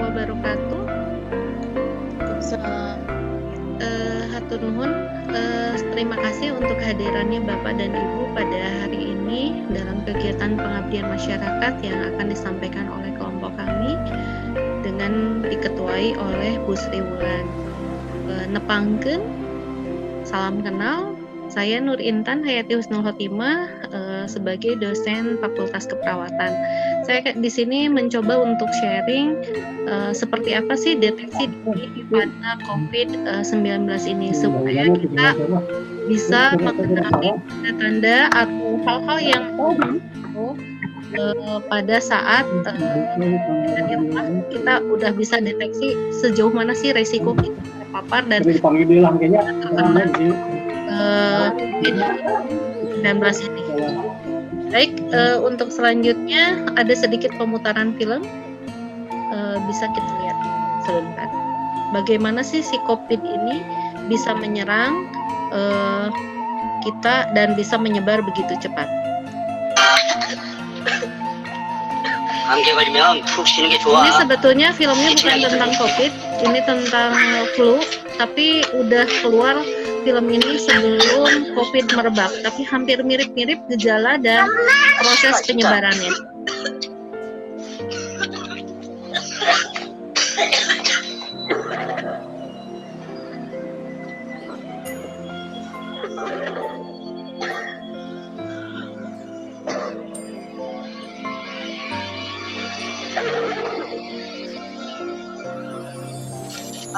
wabarakatuh. Hatur nuhun. Terima kasih untuk kehadirannya Bapak dan Ibu pada hari ini dalam kegiatan pengabdian masyarakat yang akan disampaikan oleh kelompok kami dengan diketuai oleh Bu Sri Wulan. Nepangkeun, salam kenal. Saya Nur Intan Hayati Husnul Khotimah sebagai dosen Fakultas Keperawatan. Saya di sini mencoba untuk sharing seperti apa sih deteksi dini pada COVID-19 ini supaya kita bisa mengenali tanda-tanda atau hal-hal yang pada saat kita udah bisa deteksi sejauh mana sih resiko kita terpapar dan terkena COVID-19 ini. Baik, untuk selanjutnya ada sedikit pemutaran film, bisa kita lihat sebentar. Bagaimana sih si COVID ini bisa menyerang kita dan bisa menyebar begitu cepat. Ini sebetulnya filmnya bukan tentang COVID, ini tentang flu, tapi udah keluar film ini sebelum COVID merebak, tapi hampir mirip-mirip gejala dan proses penyebarannya.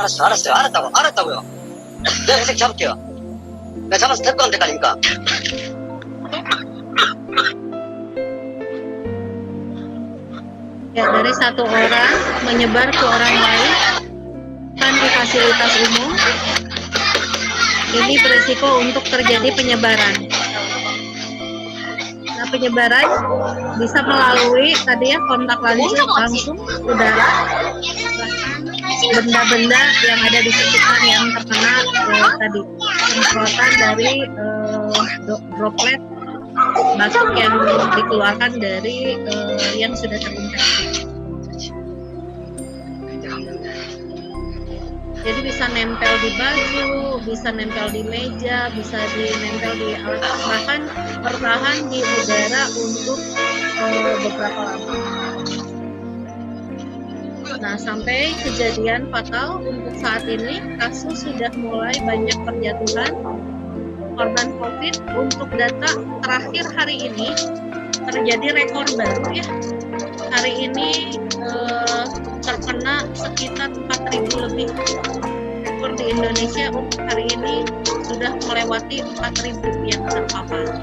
알았다고요. 내가 회색 잡을게요. 내가 잡아서 데리고 가면 될까니까. Ya, dari satu orang menyebar ke orang lain kan di fasilitas umum, ini beresiko untuk terjadi penyebaran. Nah, penyebaran bisa melalui tadi ya kontak langsung udara, benda-benda yang ada di sekitar yang terkena tadi semprotan dari droplet batuk yang dikeluarkan dari yang sudah terinfeksi. Jadi bisa nempel di baju, bisa nempel di meja, bisa nempel di alat, bahkan bertahan di udara untuk beberapa lama. Nah, sampai kejadian fatal untuk saat ini, kasus sudah mulai banyak berjatuhan korban COVID. Untuk data terakhir hari ini, terjadi rekor baru ya. Hari ini terkena sekitar 4.000 lebih. Rekor di Indonesia untuk hari ini sudah melewati 4.000 yang terpapar.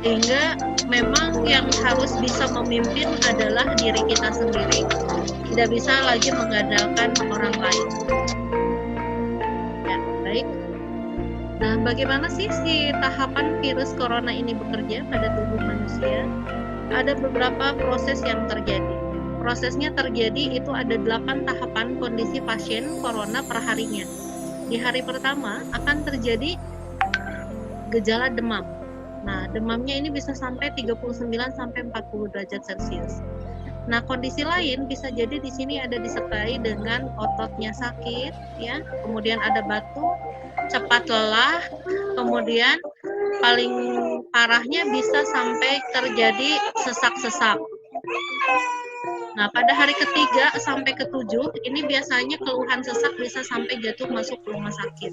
Sehingga memang yang harus bisa memimpin adalah diri kita sendiri. Tidak bisa lagi mengandalkan orang lain. Ya, baik. Nah, bagaimana sih si tahapan virus corona ini bekerja pada tubuh manusia? Ada beberapa proses yang terjadi. Prosesnya terjadi itu ada 8 tahapan kondisi pasien corona per harinya. Di hari pertama akan terjadi gejala demam. Nah, demamnya ini bisa sampai 39 sampai 40 derajat Celcius. Nah, kondisi lain bisa jadi di sini ada disertai dengan ototnya sakit, ya. Kemudian ada batuk, cepat lelah, kemudian paling parahnya bisa sampai terjadi sesak-sesak. Nah, pada hari ketiga sampai ketujuh, ini biasanya keluhan sesak bisa sampai jatuh masuk rumah sakit.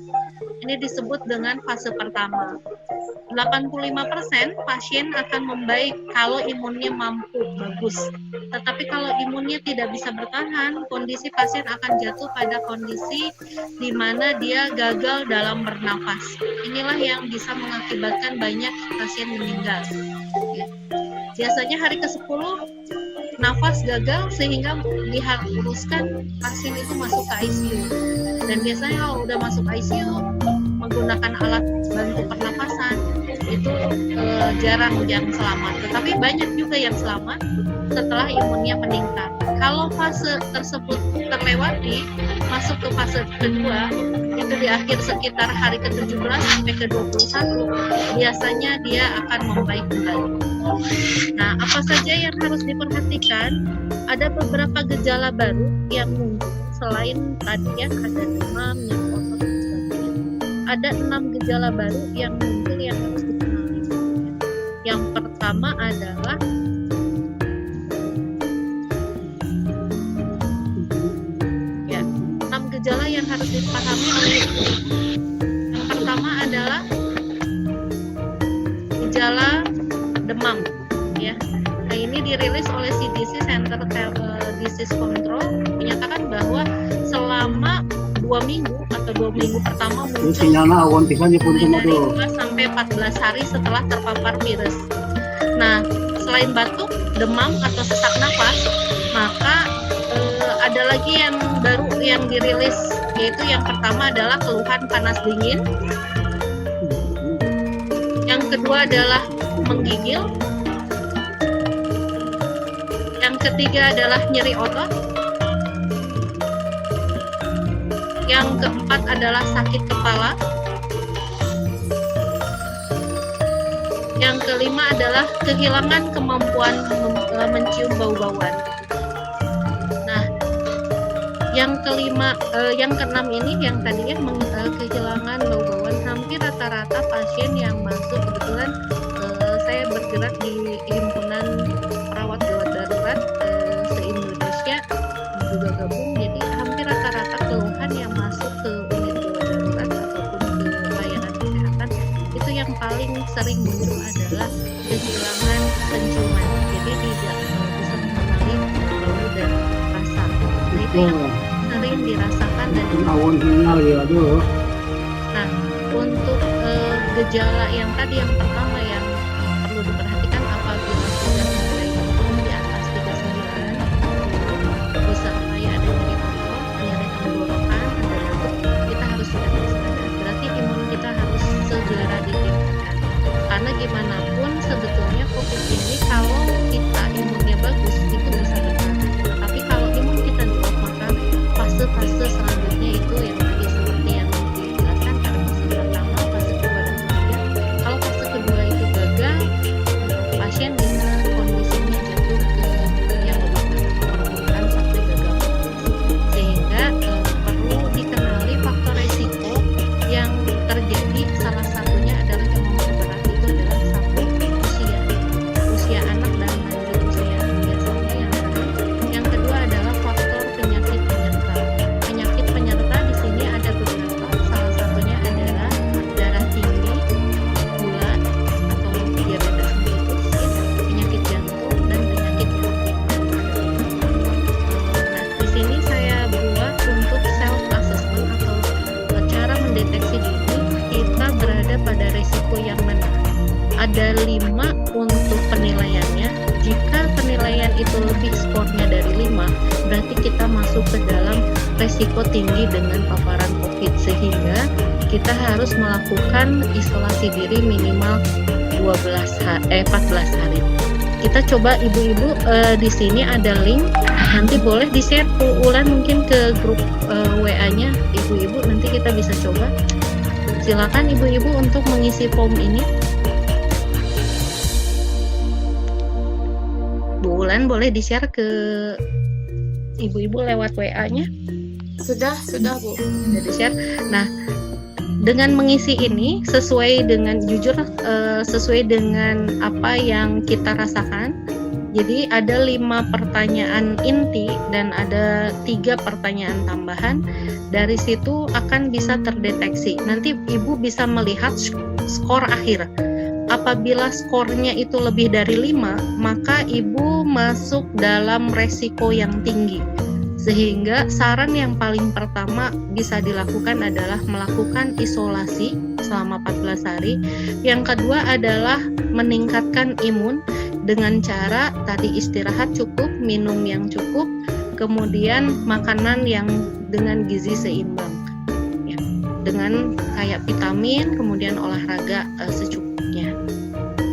Ini disebut dengan fase pertama. 85% pasien akan membaik kalau imunnya mampu, bagus. Tetapi kalau imunnya tidak bisa bertahan, kondisi pasien akan jatuh pada kondisi di mana dia gagal dalam bernafas. Inilah yang bisa mengakibatkan banyak pasien meninggal. Biasanya hari ke-10, nafas gagal sehingga diharuskan pasien itu masuk ke ICU. Dan biasanya kalau udah masuk ICU, menggunakan alat bantu pernapasan, itu jarang yang selamat. Tetapi banyak juga yang selamat setelah imunnya meningkat. Kalau fase tersebut terlewati, masuk ke fase kedua, itu di akhir sekitar hari ke-17 sampai ke-21 biasanya dia akan membaik kembali. Nah, apa saja yang harus diperhatikan? Ada beberapa gejala baru yang muncul selain tadi ya ada demam, nyeri otot dan sebagainya. Ada 6 gejala baru yang muncul yang harus dikenali. Yang pertama adalah ya, 6 gejala yang harus dipahami oleh ibu. Yang pertama adalah gejala demam ya. Nah, ini dirilis oleh CDC Center Disease Control menyatakan bahwa selama 2 minggu atau 2 minggu pertama muncul dari 2 sampai 14 hari setelah terpapar virus. Nah, selain batuk, demam atau sesak napas, maka ada lagi yang baru yang dirilis, yaitu yang pertama adalah keluhan panas dingin, yang kedua adalah menggigil, yang ketiga adalah nyeri otot, yang keempat adalah sakit kepala, yang kelima adalah kehilangan kemampuan mencium bau-bauan. Nah, yang kelima, yang keenam ini yang tadi ya kehilangan bau-bauan, hampir rata-rata pasien yang masuk, kebetulan saya bergerak di himpunan perawat gawat darurat se-Indonesia juga gabung, jadi hampir rata-rata keluhan yang masuk ke unit gawat darurat ataupun ke layanan kesehatan itu yang paling sering muncul adalah kehilangan penciuman, jadi tidak bisa mengenali bau dan rasa. Nah, itu yang sering dirasakan dan nah, untuk gejala yang tadi yang pertama yang perlu diperhatikan apabila sudah mulai demam di atas 39 disertai ada nyeri otot, nyeri tenggorokan, ada batuk, kita harus sudah waspada. Berarti imun kita harus segera ditingkatkan. Karena gimana pun sebetulnya COVID ini kalau kita imunnya bagus itu bisa bertahan. Tapi kalau imun kita drop maka fase-fase selanjutnya itu yang tadi seperti yang dijelaskan pada fase pertama, fase kedua dan ketiga. Kalau fase kedua itu gagal, pasien bisa kondisinya jatuh ke yang lebih perburukan sampai gagal. Sehingga perlu dikenali faktor resiko yang terjadi. Salah satunya adalah yang memperberat itu adalah satu usia anak dan lanjut usia biasanya yang sering. Yang kedua adalah faktor penyakit penyerta. Penyakit penyerta di sini ada beberapa. Salah satunya adalah darah tinggi, gula atau diabetes mellitus, penyakit jantung dan penyakit jantung. Nah, di sini saya buat untuk self assessment atau cara mendeteksi diri kita berada pada resiko yang mana. Ada 5 untuk penilaiannya. Jika penilaian itu lebih skornya dari 5, berarti kita masuk ke dalam resiko tinggi dengan paparan COVID, sehingga kita harus melakukan isolasi diri minimal 14 hari. Kita coba ibu-ibu, di sini ada link, nanti boleh di-share Ulan mungkin ke grup WA-nya ibu-ibu, nanti kita bisa coba. Silakan ibu-ibu untuk mengisi form ini. Bu Ulan boleh di-share ke ibu-ibu lewat WA-nya. Sudah Bu. Sudah di-share. Nah, dengan mengisi ini sesuai dengan jujur sesuai dengan apa yang kita rasakan. Jadi ada 5 pertanyaan inti dan ada 3 pertanyaan tambahan. Dari situ akan bisa terdeteksi. Nanti ibu bisa melihat skor akhir. Apabila skornya itu lebih dari 5, maka ibu masuk dalam resiko yang tinggi. Sehingga saran yang paling pertama bisa dilakukan adalah melakukan isolasi selama 14 hari. Yang kedua adalah meningkatkan imun dengan cara tadi istirahat cukup, minum yang cukup, kemudian makanan yang dengan gizi seimbang. Ya, dengan kayak vitamin, kemudian olahraga secukupnya.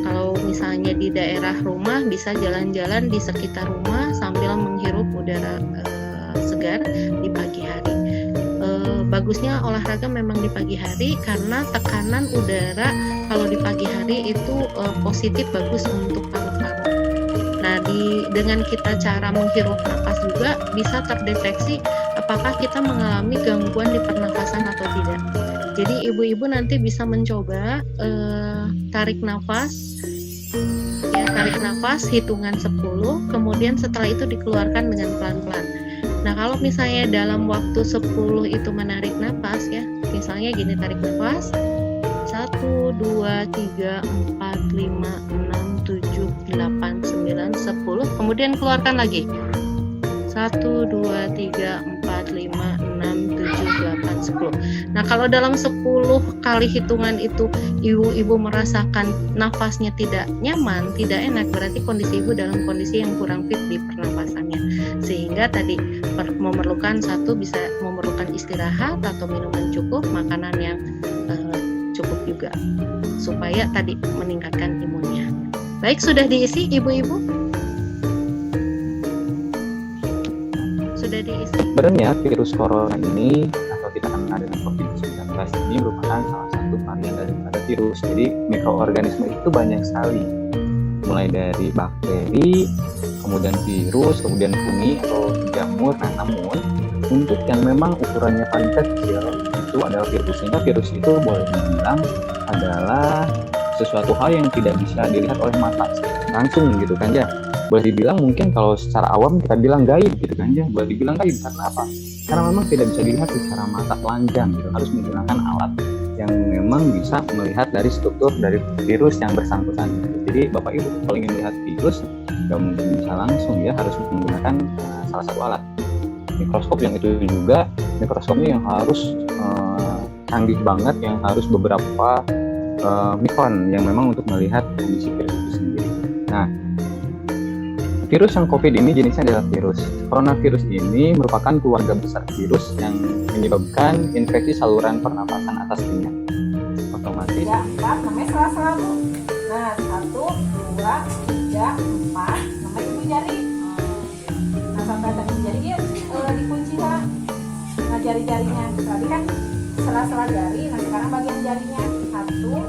Kalau misalnya di daerah rumah bisa jalan-jalan di sekitar rumah sambil menghirup udara segar di pagi hari. bagusnya olahraga memang di pagi hari karena tekanan udara kalau di pagi hari itu positif, bagus untuk paru-paru. Nah, dengan kita cara menghirup nafas juga bisa terdeteksi apakah kita mengalami gangguan di pernafasan atau tidak. Jadi ibu-ibu nanti bisa mencoba tarik nafas, ya, tarik nafas hitungan 10, kemudian setelah itu dikeluarkan dengan pelan-pelan. Nah, kalau misalnya dalam waktu 10 itu menarik nafas, ya, misalnya gini, tarik nafas 1, 2, 3, 4, 5, 6, 7, 8, 9, 10, kemudian keluarkan lagi 1, 2, 3, 4, 5, 6, 7, 8, 10. Nah, kalau dalam 10 kali hitungan itu ibu-ibu merasakan nafasnya tidak nyaman, tidak enak, berarti kondisi ibu dalam kondisi yang kurang fit di pernapasannya. Sehingga tadi memerlukan bisa memerlukan istirahat atau minuman cukup, makanan yang cukup juga, supaya tadi meningkatkan imunnya. Baik, sudah diisi ibu-ibu? Sudah diisi. Sebenarnya virus corona ini atau kita kenal dengan COVID-19 ini merupakan salah satu varian daripada virus. Jadi mikroorganisme itu banyak sekali, mulai dari bakteri, kemudian virus, kemudian fungi atau jamur. Nah, namun untuk yang memang ukurannya paling kecil itu adalah virus. Sehingga virus itu boleh dibilang adalah sesuatu hal yang tidak bisa dilihat oleh mata langsung gitu kan ya. Boleh dibilang mungkin kalau secara awam kita bilang gaib gitu kan ya. Boleh dibilang gaib karena apa? Karena memang tidak bisa dilihat secara mata telanjang gitu. Harus menggunakan alat yang memang bisa melihat dari struktur dari virus yang bersangkutan. Jadi Bapak Ibu kalau ingin melihat virus nggak mungkin bisa langsung ya, harus menggunakan salah satu alat mikroskop, yang itu juga mikroskopnya yang harus canggih banget, yang harus beberapa mikron yang memang untuk melihat kondisi virus itu sendiri. Nah, virus yang COVID ini jenisnya adalah virus. Coronavirus ini merupakan keluarga besar virus yang menyebabkan infeksi saluran pernapasan atas ringan. Otomatis. Ya, 4, namanya sela-sela Bu. Nah, 1, 2, 3, 4, namanya ibu jari. Nah, sampai tadi jari dia dikunci lah. Nah, jari-jarinya. Tadi kan sela-sela jari, nah sekarang bagian jarinya. 1,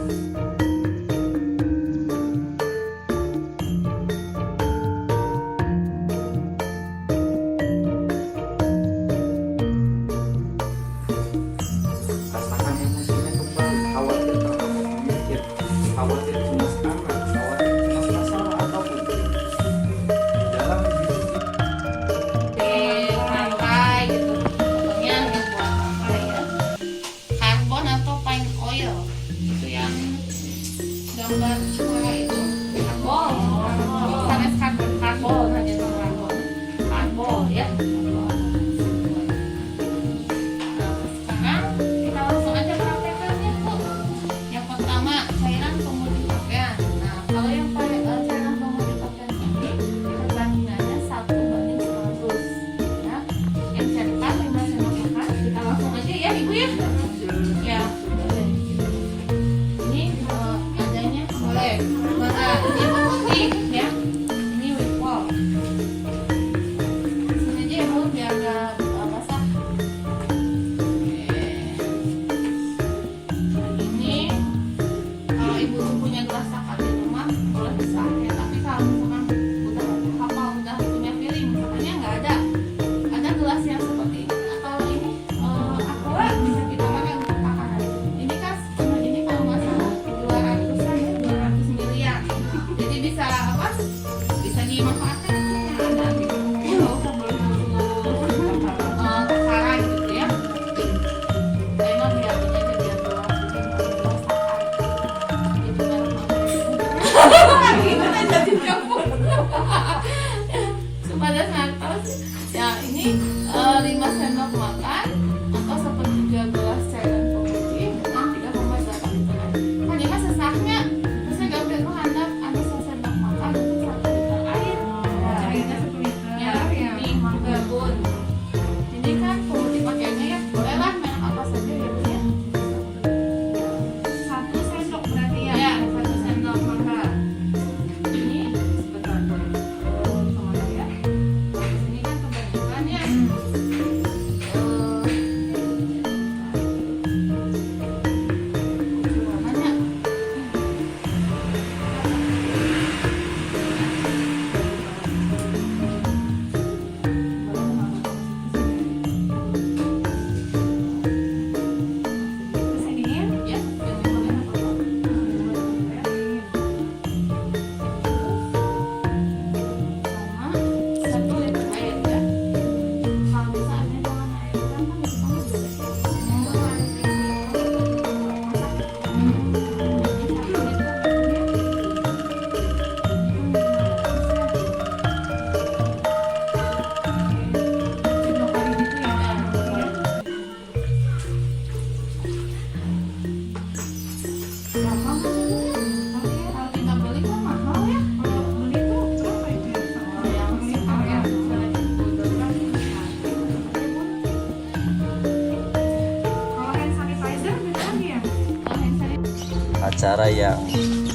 acara yang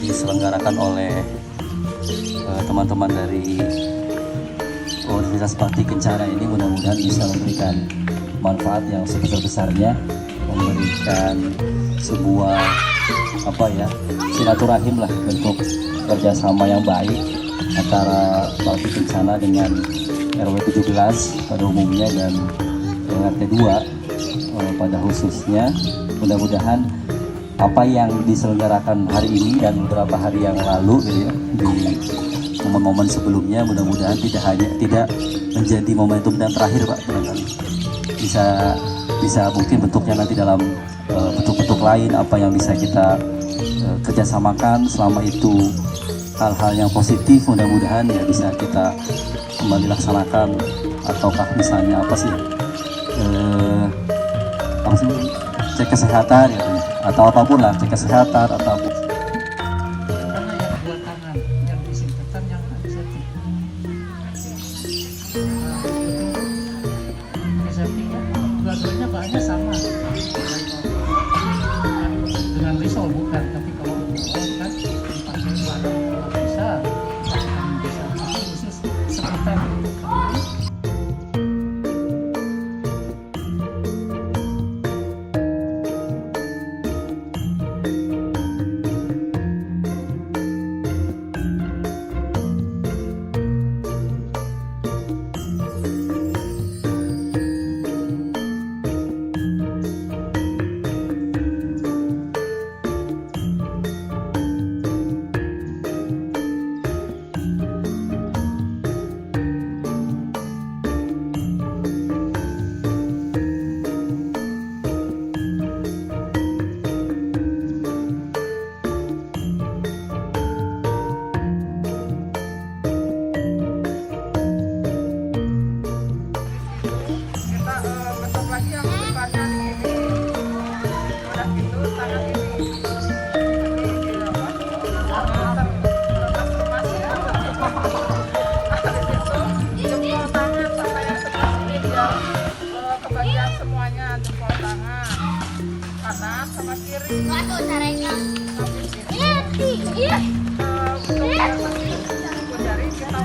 diselenggarakan oleh teman-teman dari Universitas Bakti Kencana ini mudah-mudahan bisa memberikan manfaat yang sebesar-besarnya, memberikan sebuah silaturahim lah, bentuk kerjasama yang baik antara Bakti Kencana dengan RW 17 pada umumnya dan RT 2 pada khususnya. Mudah-mudahan apa yang diselenggarakan hari ini dan beberapa hari yang lalu gitu ya, di momen-momen sebelumnya, mudah-mudahan tidak menjadi momentum dan terakhir Pak, barangkali bisa mungkin bentuknya nanti dalam bentuk-bentuk lain apa yang bisa kita kerjasamakan. Selama itu hal-hal yang positif, mudah-mudahan ya bisa kita kembali laksanakan. Ataukah misalnya cek kesehatan ya, atau apapun lah, cek kesehatan atau karena yang dua tangan yang disinfektan yang antiseptik. Antiseptiknya dua-duanya bahannya sama dengan Lysol bukan, tapi kalau Lysol kan pakai bahan bisa khusus sekitar. kanan sama kiri. Waduh, caranya. Jari kita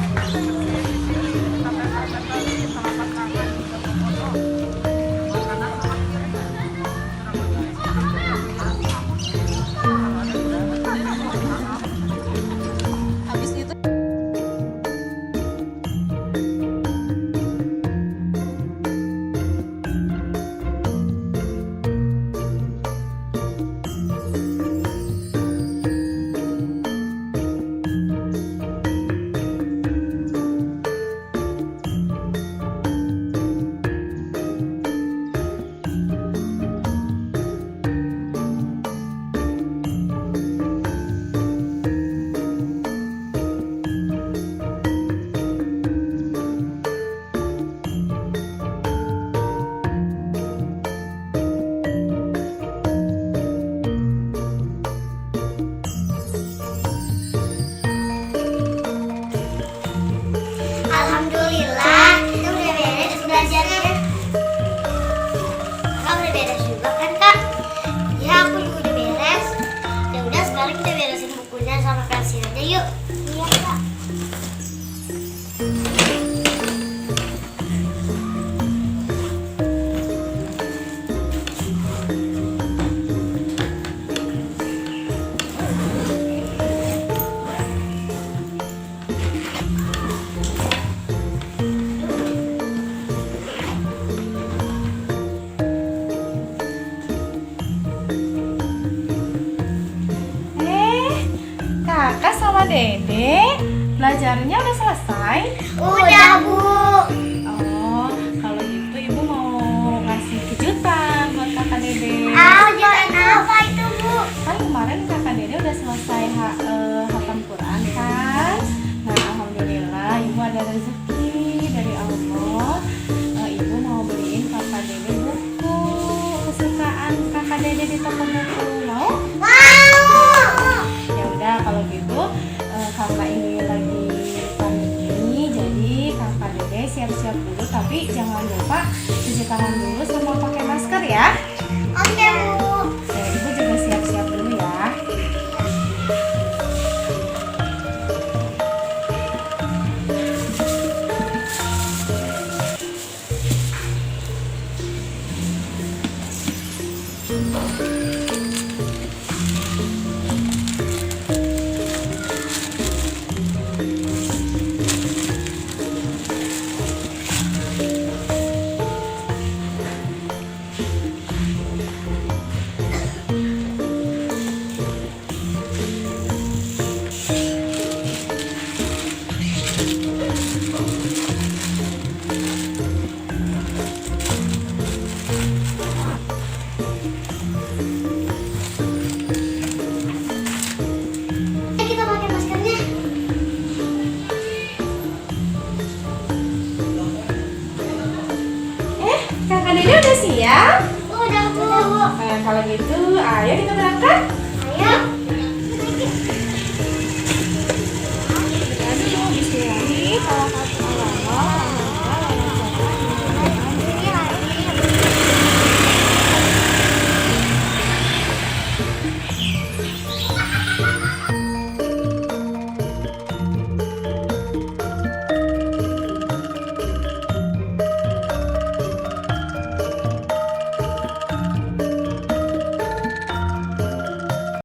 Habis itu alhamdulillah kita udah beres belajarnya. Kakak udah beres juga kan kak? Ya aku juga udah beres. Ya udah sekarang kita beresin bukunya sama pensilnya yuk. Iya kak. Kakak sama Dede belajarnya udah selesai? Udah bu. Oh, kalau gitu ibu mau ngasih kejutan buat kakak Dede. Kejutan apa itu bu? Kan kemarin kakak Dede udah selesai hatam Quran kan? Nah, alhamdulillah ibu ada rezeki dari Allah. Ibu mau beliin kakak Dede buku kesukaan kakak Dede di toko buku. Mau? Ya udah kalau gitu karena ini lagi pandemi jadi kakak Dede siap-siap dulu, tapi jangan lupa cuci tangan dulu sama pakai masker ya. Oke bu. Ibu juga siap-siap dulu ya. Kita pakai maskernya. Kakak Dede udah siap? Udah, Bu. Kalau gitu, ayo kita berangkat.